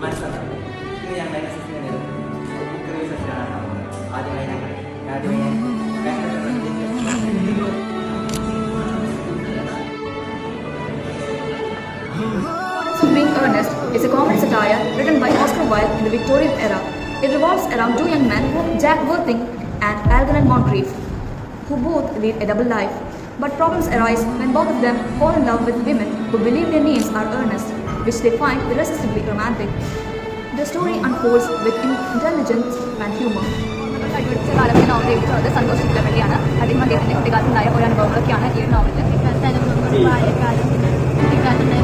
മനസ്സിലാക്കുന്നത്. ഇന്ന് ഞങ്ങൾ NSS ബുക്ക് റിവ്യൂ സെഷനാണ് നടത്തുന്നത്. ആദ്യമായി ഞാൻ Being Earnest is a comedy satire written by Oscar Wilde in the Victorian era. It revolves around two young men, Jack Worthing and Algernon Moncrief, who both lead a double life. But problems arise when both of them fall in love with women who believe their names are earnest, which they find irresistibly romantic. The story unfolds with intelligence and humor. കാലത്തിൽ novel എഴുതിയിട്ടുള്ളത് സന്തോഷ് ചിത്രപ്പള്ളിയാണ്. അദ്ദേഹം അദ്ദേഹത്തിൻ്റെ കുട്ടിക്കാലത്തുണ്ടായ ഓരോ അനുഭവങ്ങളൊക്കെയാണ് ഈ നോവലിൽ. ബാല്യകാലം കുട്ടിക്കാലത്തുണ്ടായ